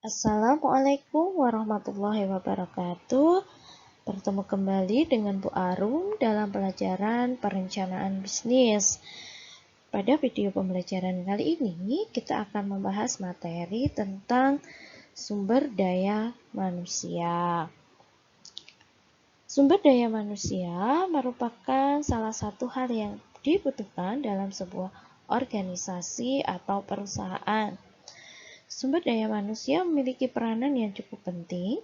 Assalamualaikum warahmatullahi wabarakatuh. Bertemu kembali dengan Bu Arum dalam pelajaran perencanaan bisnis. Pada video pembelajaran kali ini, kita akan membahas materi tentang sumber daya manusia. Sumber daya manusia merupakan salah satu hal yang dibutuhkan dalam sebuah organisasi atau perusahaan. Sumber daya manusia memiliki peranan yang cukup penting.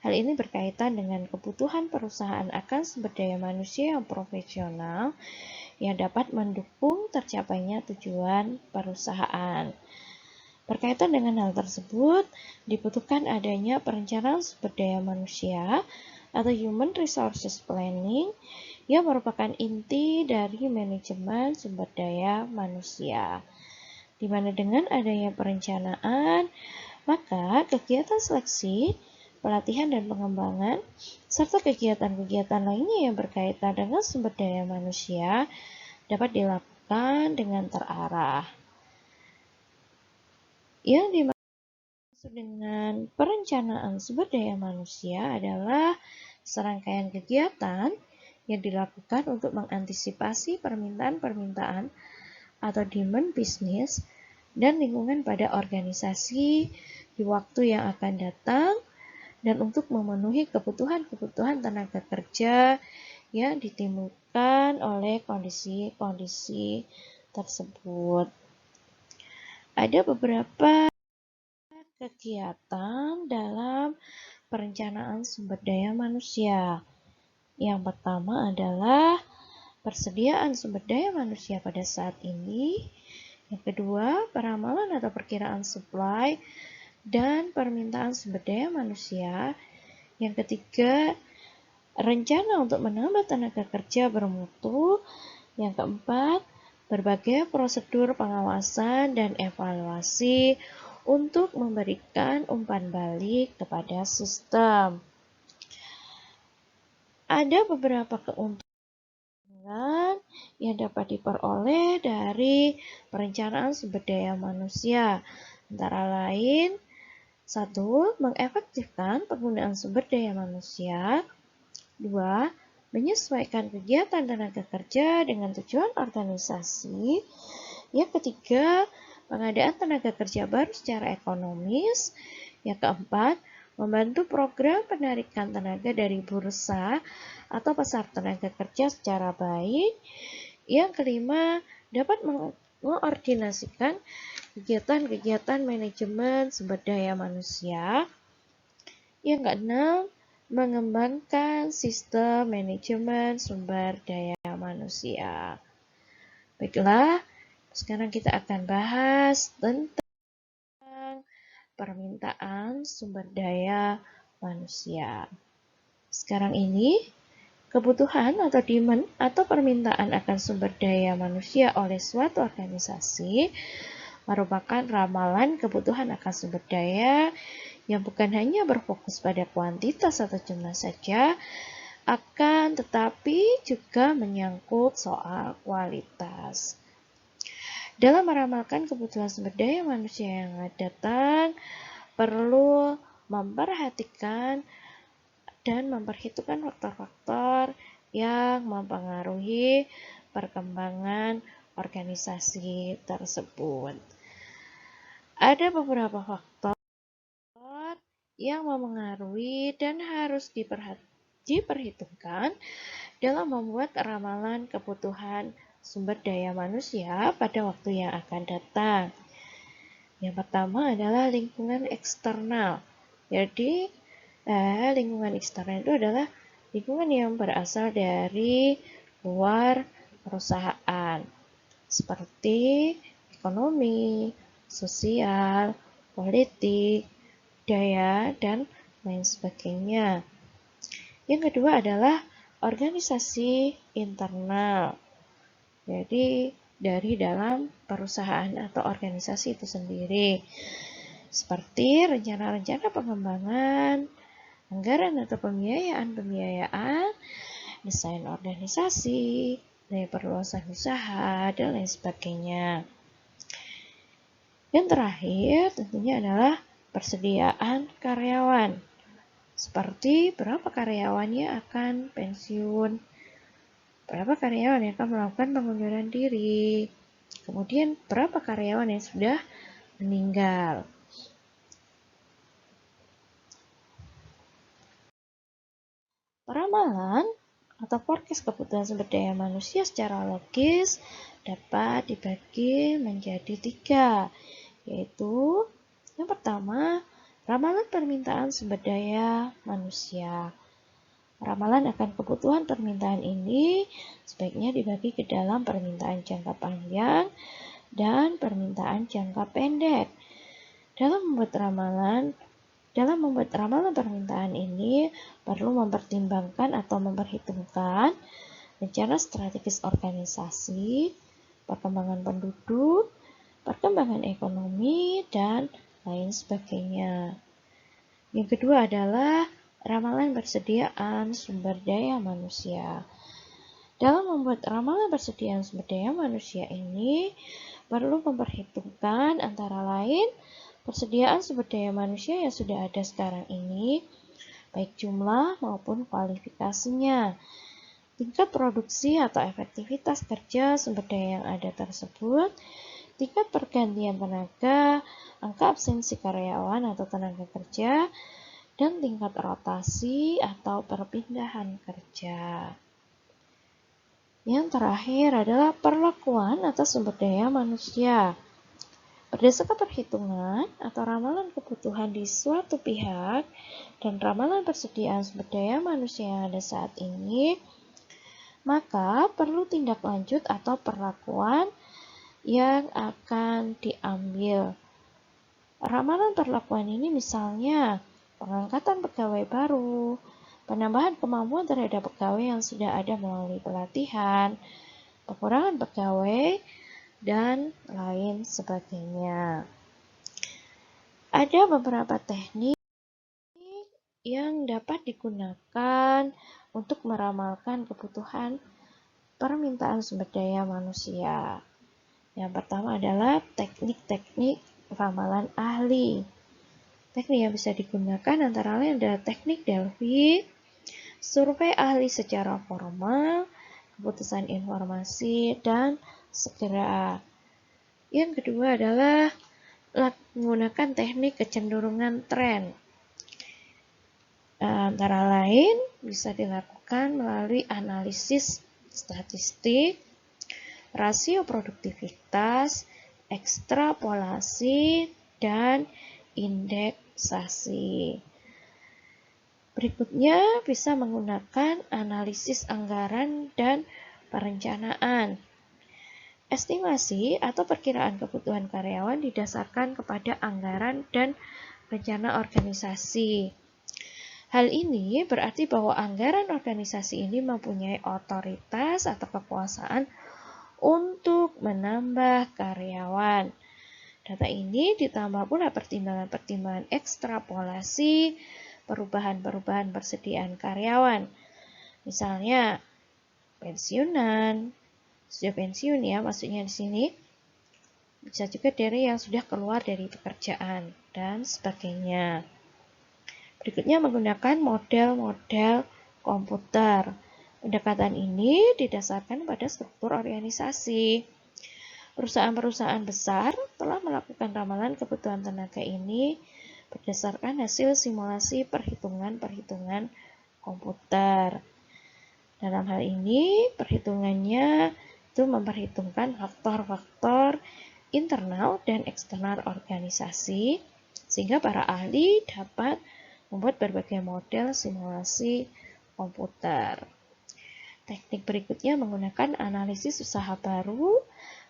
Hal ini berkaitan dengan kebutuhan perusahaan akan sumber daya manusia yang profesional yang dapat mendukung tercapainya tujuan perusahaan. Berkaitan dengan hal tersebut, dibutuhkan adanya perencanaan sumber daya manusia atau Human Resources Planning yang merupakan inti dari manajemen sumber daya manusia. Di mana dengan adanya perencanaan, maka kegiatan seleksi, pelatihan dan pengembangan, serta kegiatan-kegiatan lainnya yang berkaitan dengan sumber daya manusia dapat dilakukan dengan terarah. Yang dimaksud dengan perencanaan sumber daya manusia adalah serangkaian kegiatan yang dilakukan untuk mengantisipasi permintaan-permintaan atau demand bisnis dan lingkungan pada organisasi di waktu yang akan datang dan untuk memenuhi kebutuhan-kebutuhan tenaga kerja yang ditimbulkan oleh kondisi-kondisi tersebut. Ada beberapa kegiatan dalam perencanaan sumber daya manusia. Yang pertama adalah persediaan sumber daya manusia pada saat ini. Yang kedua, peramalan atau perkiraan supply dan permintaan sumber daya manusia. Yang ketiga, rencana untuk menambah tenaga kerja bermutu. Yang keempat, berbagai prosedur pengawasan dan evaluasi untuk memberikan umpan balik kepada sistem. Ada beberapa keuntungan yang dapat diperoleh dari perencanaan sumber daya manusia. Antara lain, 1. Mengefektifkan penggunaan sumber daya manusia. 2. Menyesuaikan kegiatan tenaga kerja dengan tujuan organisasi. Yang ketiga, pengadaan tenaga kerja baru secara ekonomis. Yang keempat, membantu program penarikan tenaga dari bursa atau pasar tenaga kerja secara baik. Yang kelima, dapat mengoordinasikan kegiatan-kegiatan manajemen sumber daya manusia. Yang keenam, mengembangkan sistem manajemen sumber daya manusia. Baiklah, sekarang kita akan bahas tentang permintaan sumber daya manusia. Sekarang ini, kebutuhan atau demand atau permintaan akan sumber daya manusia oleh suatu organisasi merupakan ramalan kebutuhan akan sumber daya yang bukan hanya berfokus pada kuantitas atau jumlah saja, akan tetapi juga menyangkut soal kualitas. Dalam meramalkan kebutuhan sumber daya manusia yang akan datang, perlu memperhatikan dan memperhitungkan faktor-faktor yang mempengaruhi perkembangan organisasi tersebut. Ada beberapa faktor yang mempengaruhi dan harus diperhitungkan dalam membuat ramalan kebutuhan sumber daya manusia pada waktu yang akan datang. Yang pertama adalah lingkungan eksternal. Jadi, lingkungan eksternal itu adalah lingkungan yang berasal dari luar perusahaan, seperti ekonomi, sosial, politik, budaya, dan lain sebagainya. Yang kedua adalah organisasi internal. Jadi, dari dalam perusahaan atau organisasi itu sendiri. Seperti rencana-rencana pengembangan, anggaran atau pembiayaan, desain organisasi, daya perluasan usaha, dan lain sebagainya. Yang terakhir tentunya adalah persediaan karyawan, seperti berapa karyawannya akan pensiun, berapa karyawan yang akan melakukan pengunduran diri, kemudian berapa karyawan yang sudah meninggal. Peramalan atau forecast kebutuhan sumber daya manusia secara logis dapat dibagi menjadi 3, yaitu yang pertama, ramalan permintaan sumber daya manusia. Ramalan akan kebutuhan permintaan ini sebaiknya dibagi ke dalam permintaan jangka panjang dan permintaan jangka pendek. Dalam membuat ramalan permintaan ini perlu mempertimbangkan atau memperhitungkan rencana strategis organisasi, perkembangan penduduk, perkembangan ekonomi, dan lain sebagainya. Yang kedua adalah ramalan persediaan sumber daya manusia. Dalam membuat ramalan persediaan sumber daya manusia ini perlu memperhitungkan antara lain persediaan sumber daya manusia yang sudah ada sekarang ini, baik jumlah maupun kualifikasinya, tingkat produksi atau efektivitas kerja sumber daya yang ada tersebut, tingkat pergantian tenaga, angka absensi karyawan atau tenaga kerja, dan tingkat rotasi atau perpindahan kerja. Yang terakhir adalah perlakuan atas sumber daya manusia. Berdasarkan perhitungan atau ramalan kebutuhan di suatu pihak dan ramalan persediaan sumber daya manusia yang ada saat ini, maka perlu tindak lanjut atau perlakuan yang akan diambil. Ramalan perlakuan ini misalnya pengangkatan pegawai baru, penambahan kemampuan terhadap pegawai yang sudah ada melalui pelatihan, pengurangan pegawai, dan lain sebagainya. Ada beberapa teknik yang dapat digunakan untuk meramalkan kebutuhan permintaan sumber daya manusia. Yang pertama adalah teknik-teknik ramalan ahli. Teknik yang bisa digunakan antara lain adalah teknik Delphi, survei ahli secara formal, keputusan informasi, dan segera. Yang kedua adalah menggunakan teknik kecenderungan tren. Antara lain bisa dilakukan melalui analisis statistik, rasio produktivitas, ekstrapolasi, dan indeksasi. Berikutnya bisa menggunakan analisis anggaran dan perencanaan. Estimasi atau perkiraan kebutuhan karyawan didasarkan kepada anggaran dan rencana organisasi. Hal ini berarti bahwa anggaran organisasi ini mempunyai otoritas atau kekuasaan untuk menambah karyawan. Data ini ditambah pula pertimbangan-pertimbangan ekstrapolasi, perubahan-perubahan persediaan karyawan. Misalnya, pensiunan, sudah pensiun ya, maksudnya di sini. Bisa juga dari yang sudah keluar dari pekerjaan, dan sebagainya. Berikutnya menggunakan model-model komputer. Pendekatan ini didasarkan pada struktur organisasi. Perusahaan-perusahaan besar telah melakukan ramalan kebutuhan tenaga ini berdasarkan hasil simulasi perhitungan-perhitungan komputer. Dalam hal ini, perhitungannya itu memperhitungkan faktor-faktor internal dan eksternal organisasi, sehingga para ahli dapat membuat berbagai model simulasi komputer. Teknik berikutnya menggunakan analisis usaha baru,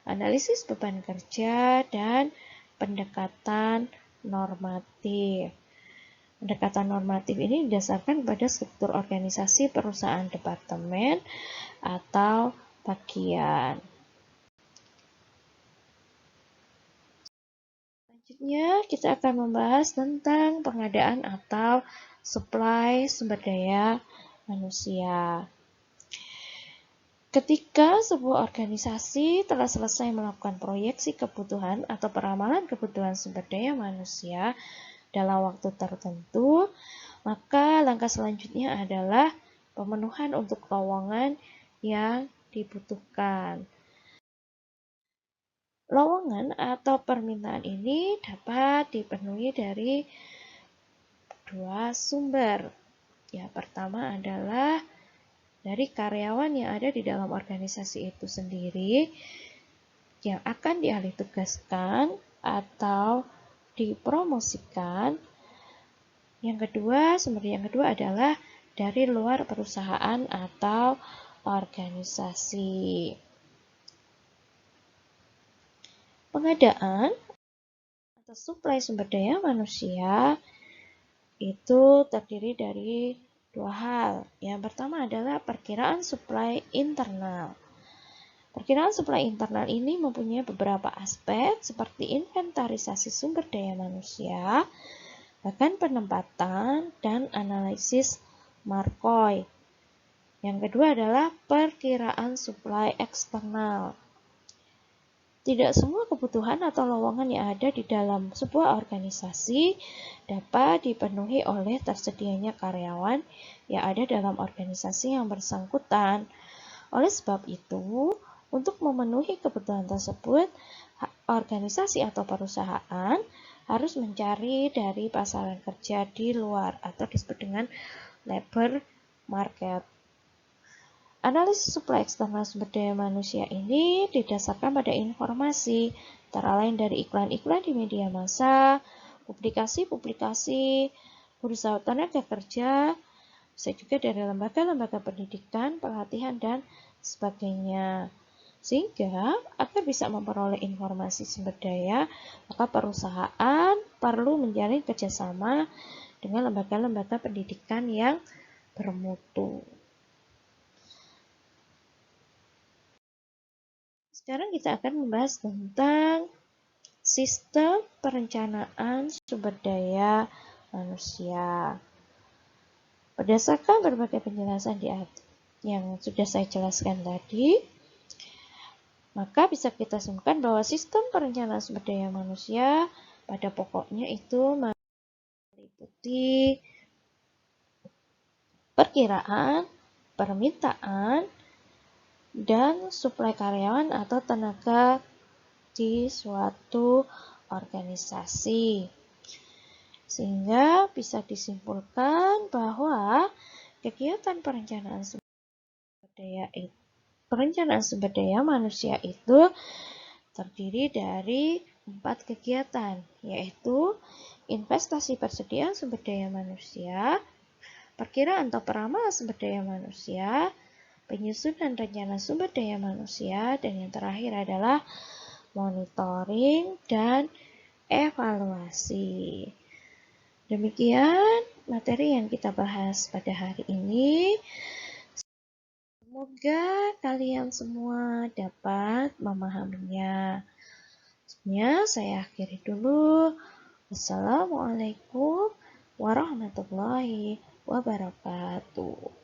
analisis beban kerja, dan pendekatan normatif. Pendekatan normatif ini didasarkan pada struktur organisasi perusahaan departemen atau bagian. Selanjutnya, kita akan membahas tentang pengadaan atau supply sumber daya manusia. Ketika sebuah organisasi telah selesai melakukan proyeksi kebutuhan atau peramalan kebutuhan sumber daya manusia, dalam waktu tertentu, maka langkah selanjutnya adalah pemenuhan untuk lowongan yang dibutuhkan. Lowongan atau permintaan ini dapat dipenuhi dari dua sumber. Yang pertama adalah dari karyawan yang ada di dalam organisasi itu sendiri yang akan dialih tugaskan atau dipromosikan. Sumber yang kedua adalah dari luar perusahaan atau organisasi. Pengadaan atau suplai sumber daya manusia itu terdiri dari dua hal. Yang pertama adalah perkiraan suplai internal. Perkiraan suplai internal ini mempunyai beberapa aspek seperti inventarisasi sumber daya manusia, bahkan penempatan dan analisis Markoi. Yang kedua adalah perkiraan suplai eksternal. Tidak semua kebutuhan atau lowongan yang ada di dalam sebuah organisasi dapat dipenuhi oleh tersedianya karyawan yang ada dalam organisasi yang bersangkutan. Oleh sebab itu, untuk memenuhi kebutuhan tersebut, organisasi atau perusahaan harus mencari dari pasaran kerja di luar atau disebut dengan labor market. Analisis suplai eksternal sumber daya manusia ini didasarkan pada informasi, antara lain dari iklan-iklan di media massa, publikasi-publikasi, bursa tenaga kerja, bisa juga dari lembaga-lembaga pendidikan, pelatihan, dan sebagainya. Sehingga agar bisa memperoleh informasi sumber daya, maka perusahaan perlu menjalin kerjasama dengan lembaga-lembaga pendidikan yang bermutu. Sekarang kita akan membahas tentang sistem perencanaan sumber daya manusia. Berdasarkan berbagai penjelasan yang sudah saya jelaskan tadi, maka bisa kita simpulkan bahwa sistem perencanaan sumber daya manusia pada pokoknya itu meliputi perkiraan, permintaan, dan suplai karyawan atau tenaga di suatu organisasi. Sehingga bisa disimpulkan bahwa kegiatan perencanaan sumber daya manusia itu terdiri dari 4 kegiatan, yaitu investasi persediaan sumber daya manusia, perkiraan atau peramalan sumber daya manusia, penyusunan rencana sumber daya manusia, dan yang terakhir adalah monitoring dan evaluasi. Demikian materi yang kita bahas pada hari ini. Semoga kalian semua dapat memahaminya. Sebenarnya saya akhiri dulu. Wassalamualaikum warahmatullahi wabarakatuh.